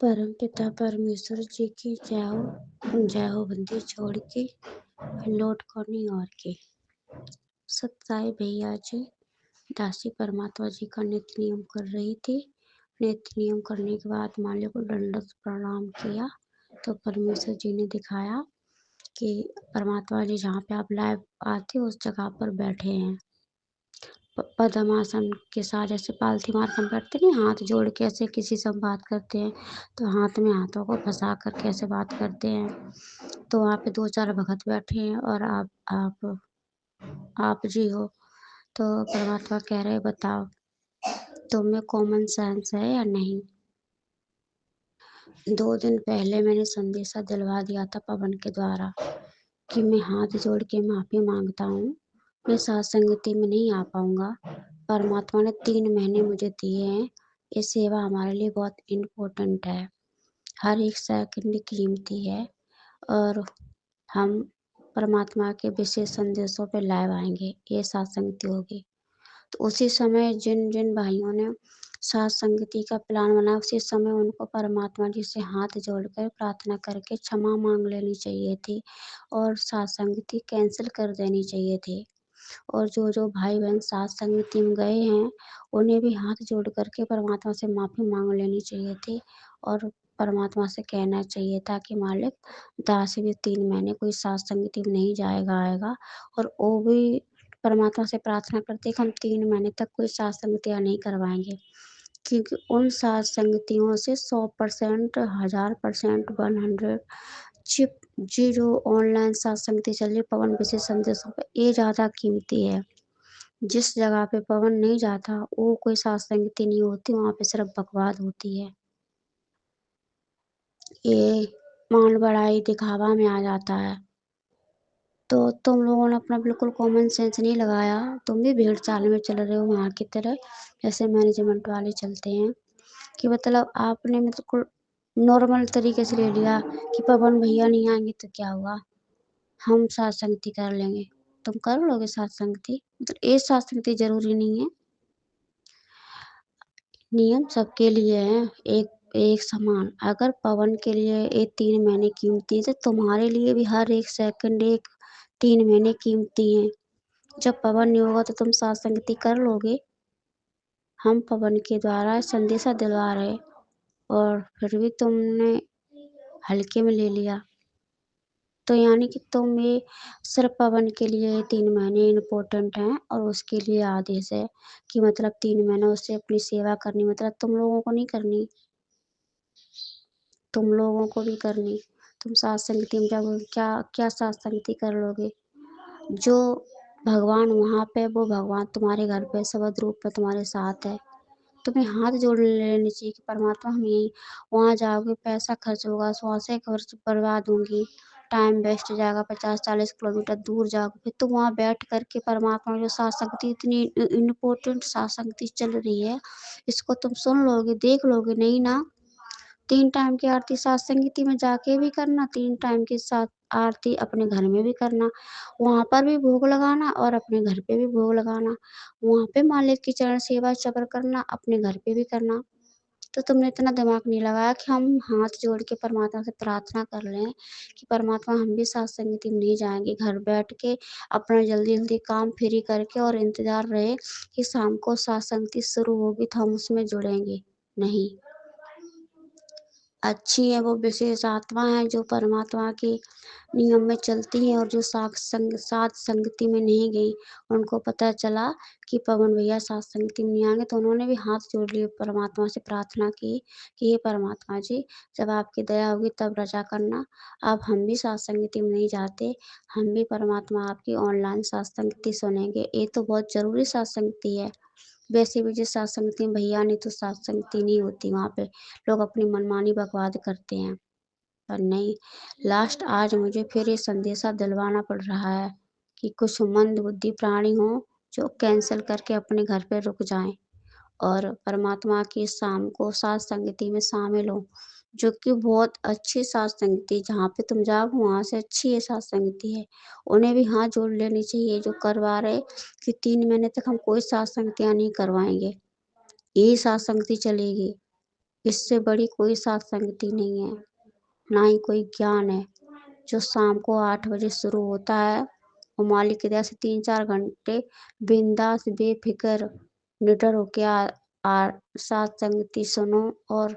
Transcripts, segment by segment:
परमपिता परमेश्वर जी की जय हो बंदी छोड़ के लौट कोनी और के। सत्साई भैया जी दासी परमात्मा जी का नित्य नियम कर रही थी। नित्य नियम करने के बाद मालिक को दंडवत प्रणाम किया तो परमेश्वर जी ने दिखाया कि परमात्मा जी जहाँ पे आप लाइव आते उस जगह पर बैठे हैं। पद्मासन के साथ जैसे पालथी मार हम करते नहीं, हाथ जोड़ के ऐसे किसी से हम बात करते हैं तो हाथ में हाथों को फंसा कर कैसे बात करते हैं। तो वहाँ पे 2-4 भगत बैठे हैं और आप जी हो। तो परमात्मा कह रहे बताओ तुम में कॉमन सेंस है या नहीं। 2 दिन पहले मैंने संदेशा दिलवा दिया था पवन के द्वारा कि मैं हाथ जोड़ के माफ़ी मांगता हूँ, मैं सत्संगति में नहीं आ पाऊँगा। परमात्मा ने 3 महीने मुझे दिए हैं। ये सेवा हमारे लिए बहुत इम्पोर्टेंट है। हर एक सेकंड कीमती है और हम परमात्मा के विशेष संदेशों पे लाइव आएंगे। ये सत्संगति होगी। तो उसी समय जिन जिन भाइयों ने सत्संगति का प्लान बनाया उसी समय उनको परमात्मा जी से हाथ जोड़कर प्रार्थना करके क्षमा मांग लेनी चाहिए थी और सत्संगति कैंसिल कर देनी चाहिए थी। और जो जो भाई बहन सत्संगति में गए हैं उन्हें भी हाथ जोड़ करके परमात्मा से माफ़ी मांग लेनी चाहिए थी और परमात्मा से कहना चाहिए था कि मालिक दास भी 3 महीने कोई सत्संगति में नहीं जाएगा आएगा। और वो भी परमात्मा से प्रार्थना करते कि हम 3 महीने तक कोई सत्संगतियाँ नहीं करवाएंगे, क्योंकि उन सत्संगतियों से 100%, 1000%, 100 चिप जी जो ऑनलाइन सत्संगति चल रही पवन विशेष संदेशों पे ये ज़्यादा कीमती है। जिस जगह पे पवन नहीं जाता वो कोई सत्संगति नहीं होती, वहाँ पे सिर्फ बकवाद होती है। ये मान बढ़ाई दिखावा में आ जाता है। तो तुम लोगों ने अपना बिल्कुल कॉमन सेंस नहीं लगाया। तुम भी भीड़ चाल में चल रहे हो वहाँ की तरह, जैसे मैनेजमेंट वाले चलते हैं कि मतलब आपने बिल्कुल नॉर्मल तरीके से ले लिया कि पवन भैया नहीं आएंगे तो क्या हुआ, हम सत्संगति कर लेंगे। तुम कर लोगे सत्संगति? मतलब ये सत्संगति जरूरी नहीं है। नियम सबके लिए है एक एक समान। अगर पवन के लिए ये 3 महीने कीमती है तो तुम्हारे लिए भी हर एक सेकंड एक 3 महीने कीमती हैं। जब पवन नहीं होगा तो तुम सत्संगति कर लोगे? हम पवन के द्वारा संदेशा दिलवा रहे और फिर भी तुमने हल्के में ले लिया। तो यानी कि तुम ये सिर्फ पवन के लिए 3 महीने इम्पोर्टेंट हैं और उसके लिए आदेश है कि मतलब 3 महीने उससे अपनी सेवा करनी, मतलब तुम लोगों को नहीं करनी, तुम लोगों को भी करनी। तुम सत्संगति में जाओगे, क्या क्या सत्संगति कर लोगे? जो भगवान वहाँ पे वो भगवान तुम्हारे घर पे शब्द रूप में तुम्हारे साथ है। तुम्हें हाथ जोड़ लेनी चाहिए कि परमात्मा हम यहीं वहाँ जाओगे, पैसा खर्च होगा, श्वासें खर्च बर्बाद होंगी, टाइम वेस्ट जाएगा, 50-40 किलोमीटर दूर जाओगे, फिर तुम वहाँ बैठ कर के परमात्मा जो सत्संगति इतनी इम्पोर्टेंट सत्संगति चल रही है इसको तुम सुन लोगे, देख लोगे नहीं ना। 3 टाइम की आरती सत्संगति में जाके भी करना, 3 टाइम की साथ आरती अपने घर में भी करना, वहाँ पर भी भोग लगाना और अपने घर पे भी भोग लगाना, वहाँ पे मालिक की चरण सेवा चबर करना, अपने घर पे भी करना। तो तुमने इतना दिमाग नहीं लगाया कि हम हाथ जोड़ के परमात्मा से प्रार्थना कर लें कि परमात्मा हम भी सत्संगति में नहीं जाएंगे, घर बैठ के अपना जल्दी जल्दी काम फ्री करके और इंतजार रहे कि शाम को सत्संगति शुरू होगी तो हम उसमें जुड़ेंगे। नहीं, अच्छी है वो विशेष आत्मा है जो परमात्मा के नियम में चलती हैं और जो साथ संगति में नहीं गई, उनको पता चला कि पवन भैया साथ संगति में नहीं आएंगे तो उन्होंने भी हाथ जोड़ लिए, परमात्मा से प्रार्थना की कि हे परमात्मा जी जब आपकी दया होगी तब रजा करना। अब हम भी साथ संगति में नहीं जाते, हम भी परमात्मा आपकी ऑनलाइन साथ संगति सुनेंगे। ये तो बहुत जरूरी साथ संगति है। वैसे भी जिस सत्संगति में भैया नहीं तो सत्संगति नहीं होती, वहाँ पे लोग अपनी मनमानी बकवाद करते हैं। पर नहीं, लास्ट आज मुझे फिर ये संदेशा दिलवाना पड़ रहा है कि कुछ मंद बुद्धि प्राणी हो जो कैंसिल करके अपने घर पे रुक जाएं और परमात्मा की शाम को सत्संगति में शामिल हो, जो कि बहुत अच्छी सत्संगति जहाँ पे तुम जाओ वहाँ से अच्छी ये सत्संगति है। उन्हें भी हाथ जोड़ लेनी चाहिए जो करवा रहे कि 3 महीने तक हम कोई सत्संगतियाँ नहीं करवाएंगे, यही सत्संगति चलेगी। इससे बड़ी कोई सत्संगति नहीं है, ना ही कोई ज्ञान है। जो शाम को 8 बजे शुरू होता है, वो मालिक की दया से 3-4 घंटे बिंदास बेफ़िक्र निडर होके आ सत्संगति सुनो और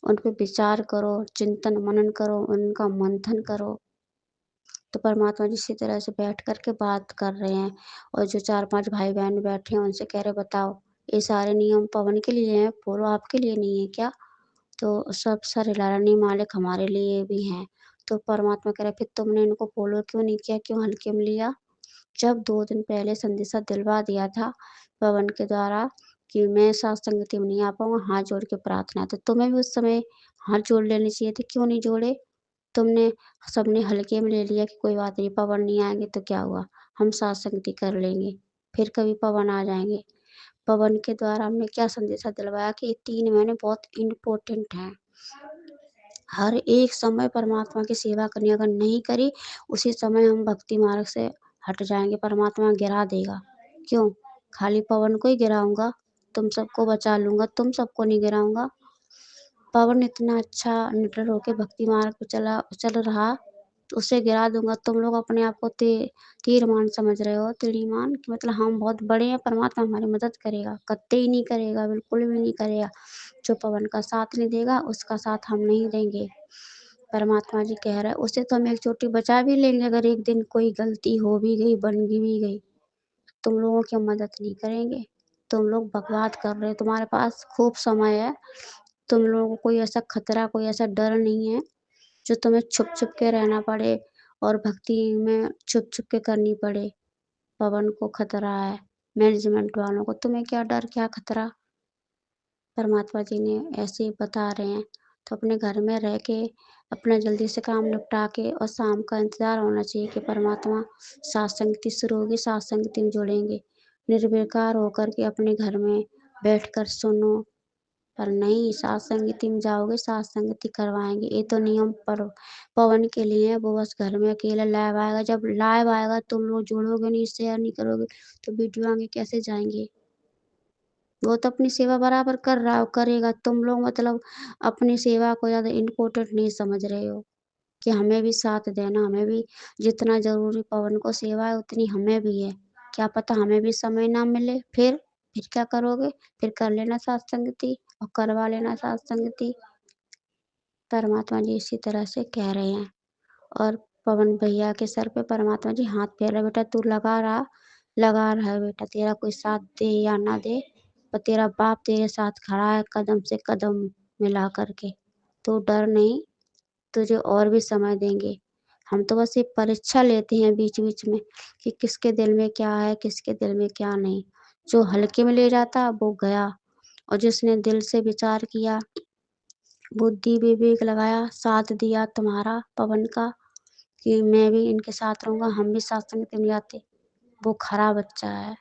उन पे विचार करो, चिंतन मनन करो, उनका मंथन करो। तो परमात्मा जी इसी तरह से बैठ कर के बात कर रहे हैं और जो 4-5 भाई-बहन बैठे हैं उनसे कह रहे बताओ, ये सारे नियम पवन के लिए हैं, बोलो आपके लिए नहीं है क्या? तो सब सारे लालनी मालिक हमारे लिए भी हैं। तो परमात्मा कह रहे फिर तुमने इनको फॉलो क्यों नहीं किया, क्यों हल्के में लिया? जब 2 दिन पहले संदेशा दिलवा दिया था पवन के द्वारा कि मैं सत्संगति में नहीं आ पाऊँगा, हाथ जोड़ के प्रार्थना है। तो तुम्हें भी उस समय हाथ जोड़ लेने चाहिए थे, क्यों नहीं जोड़े? तुमने सबने हल्के में ले लिया कि कोई बात नहीं, पवन नहीं आएँगे तो क्या हुआ, हम सत्संगति कर लेंगे, फिर कभी पवन आ जाएँगे। पवन के द्वारा हमने क्या संदेशा दिलवाया कि ये 3 महीने बहुत इम्पोर्टेंट हैं। हर एक समय परमात्मा की सेवा करनी, अगर नहीं करी, उसी समय हम भक्ति मार्ग से हट जाएँगे, परमात्मा गिरा देगा। क्यों? खाली पवन को ही गिराऊँगा, तुम सबको बचा लूँगा, तुम सबको नहीं गिराऊँगा। पवन इतना अच्छा निडर होके भक्ति मार्ग पे चल रहा, तो उसे गिरा दूँगा। तुम लोग अपने आप को तीरमान समझ रहे हो, तीलीमान कि मतलब हम बहुत बड़े हैं, परमात्मा हमारी मदद करेगा। कतई नहीं करेगा, बिल्कुल भी नहीं करेगा। जो पवन का साथ नहीं देगा, उसका साथ हम नहीं देंगे। परमात्मा जी कह रहे हैं, उससे तो हम एक चोटी बचा भी लेंगे अगर एक दिन कोई गलती हो भी गई, बन भी गई। तुम लोगों की हम मदद नहीं करेंगे। तुम लोग बकवाद कर रहे हो, तुम्हारे पास खूब समय है। तुम लोगों को कोई ऐसा खतरा, कोई ऐसा डर नहीं है, जो तुम्हें छुप-छुप के रहना पड़े और भक्ति में छुप-छुप के करनी पड़े। पवन को खतरा है, मैनेजमेंट वालों को, तुम्हें क्या डर, क्या खतरा? परमात्मा जी ने ऐसे ही बता रहे हैं। तो अपने घर में रह के अपना जल्दी से काम निपटा के और शाम का इंतज़ार होना चाहिए कि परमात्मा सत्संगति शुरू होगी, सत्संगति में जुड़ेंगे। निर्विकार होकर के अपने घर में बैठकर सुनो, पर नहीं सत्संगति में जाओगे, सत्संगति करवाएँगे। ये तो नियम पर पवन के लिए है, वो बस घर में अकेला लाइव आएगा। जब लाइव आएगा तुम लोग जुड़ोगे नहीं, शेयर नहीं करोगे, तो वीडियो आगे कैसे जाएँगे? वो तो अपनी सेवा बराबर कर रहा है, करेगा। तुम लोग मतलब अपनी सेवा को ज़्यादा इम्पोर्टेंट नहीं समझ रहे हो कि हमें भी साथ देना, हमें भी जितना ज़रूरी पवन को सेवा है, उतनी हमें भी है। क्या पता हमें भी समय ना मिले, फिर क्या करोगे? फिर कर लेना सत्संगति और करवा लेना सत्संगति। परमात्मा जी इसी तरह से कह रहे हैं और पवन भैया के सर पे परमात्मा जी हाथ फेर रहे, बेटा तू लगा रहा है बेटा, तेरा कोई साथ दे या ना दे, पर तेरा बाप तेरे साथ खड़ा है कदम से कदम मिला कर के। तू डर नहीं, तुझे और भी समय देंगे। हम तो बस ये परीक्षा लेते हैं बीच-बीच में कि किसके दिल में क्या है, किसके दिल में क्या नहीं। जो हल्के में ले जाता वो गया और जिसने दिल से विचार किया, बुद्धि विवेक लगाया, साथ दिया तुम्हारा पवन का कि मैं भी इनके साथ रहूँगा, हम भी सत्संग में जाते, वो खरा बच्चा है।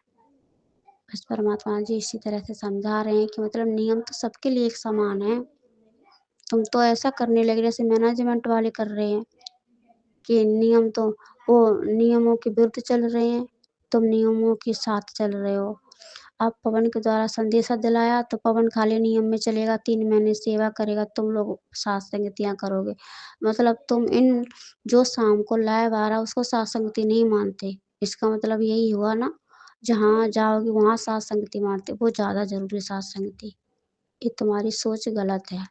बस परमात्मा जी इसी तरह से समझा रहे हैं कि मतलब नियम तो सबके लिए एक समान है। तुम तो ऐसा करने लगे जैसे मैनेजमेंट वाले कर रहे हैं कि नियम तो वो नियमों के विरुद्ध चल रहे हैं, तुम नियमों के साथ चल रहे हो। अब पवन के द्वारा संदेशा दिलाया तो पवन खाली नियम में चलेगा, 3 महीने सेवा करेगा, तुम लोग सात-संगतियाँ करोगे। मतलब तुम इन जो शाम को लाइव आ रहा है उसको सात-संगति नहीं मानते। इसका मतलब यही हुआ ना, जहाँ जाओगे वहाँ सात-संगति मानते, वो ज़्यादा ज़रूरी सात-संगति। ये तुम्हारी सोच गलत है।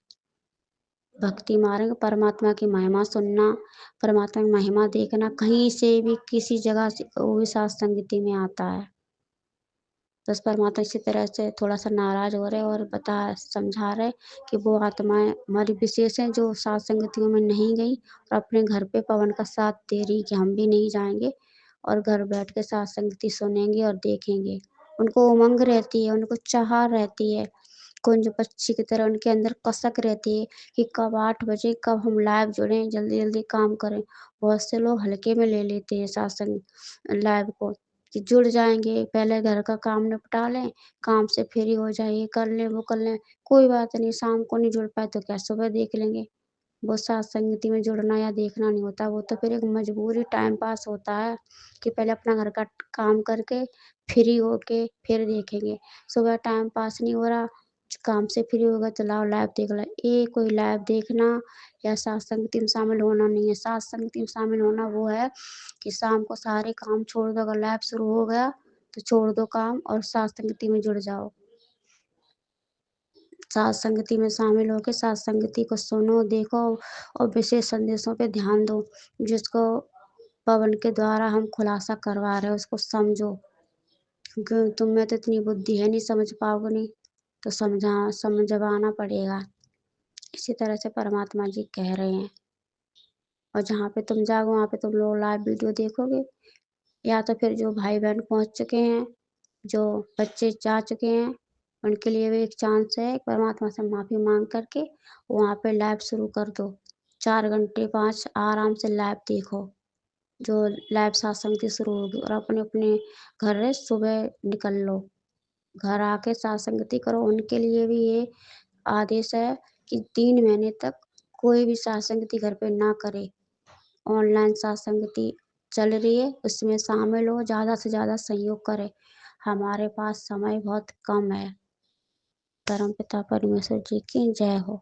भक्ति मार्ग परमात्मा की महिमा सुनना, परमात्मा की महिमा देखना, कहीं से भी किसी जगह से वो भी सात-संगति में आता है। बस परमात्मा इसी तरह से थोड़ा-सा नाराज़ हो रहे और समझा रहे कि वो आत्माएँ हमारी विशेष हैं जो सात-संगतियों में नहीं गईं और अपने घर पे पवन का साथ दे रही कि हम भी नहीं जाएँगे और घर बैठ के सात-संगति सुनेंगे और देखेंगे। उनको उमंग रहती है, उनको चाह रहती है, कुंज पक्षी की तरह उनके अंदर कसक रहती है कि कब 8 बजे, कब हम लाइव जुड़ें, जल्दी-जल्दी काम करें। बहुत से लोग हल्के में ले लेते हैं सत्संग लाइव को। कि जुड़ जाएँगे, पहले घर का काम निपटा लें, काम से फ्री हो जाएँ, ये कर लें, वो कर लें, कोई बात नहीं, शाम को नहीं जुड़ पाए तो क्या सुबह देख लेंगे। वो सत्संगति में जुड़ना या देखना नहीं होता, वो तो फिर एक मजबूरी टाइम पास होता है कि पहले अपना घर का काम करके फ्री होके फिर देखेंगे। सुबह टाइम पास नहीं हो रहा, काम से फ्री होगा तो लाओ लाइव देख लो। ये कोई लाइव देखना या सत्संगति में शामिल होना नहीं है। सत्संगति में शामिल होना वो है कि शाम को सारे काम छोड़ दो, अगर लाइव शुरू हो गया तो छोड़ दो काम और सत्संगति में जुड़ जाओ। सत्संगति में शामिल होकर सत्संगति को सुनो, देखो और विशेष संदेशों पे ध्यान दो, जिसको पवन के द्वारा हम खुलासा करवा रहे हैं उसको समझो, क्योंकि तुम में तो इतनी बुद्धि है नहीं, समझ पाओगे नहीं तो समझवाना पड़ेगा। इसी तरह से परमात्मा जी कह रहे हैं। और जहाँ पे तुम जाओगे वहाँ पे तुम लोग लाइव वीडियो देखोगे, या तो फिर जो भाई बहन पहुँच चुके हैं, जो बच्चे जा चुके हैं, उनके लिए भी एक चांस है परमात्मा से माफ़ी मांग करके वहाँ पे लाइव शुरू कर दो। 4 घंटे 5 आराम से लाइव देखो, जो लाइव सत्संग शुरू होगी, और अपने अपने घर सुबह निकल लो, घर आके सत्संगति करो। उनके लिए भी ये आदेश है कि 3 महीने तक कोई भी सत्संगति घर पे ना करे। ऑनलाइन सत्संगति चल रही है, उसमें शामिल हो, ज़्यादा से ज़्यादा सहयोग करें। हमारे पास समय बहुत कम है। परमपिता परमेश्वर जी की जय हो।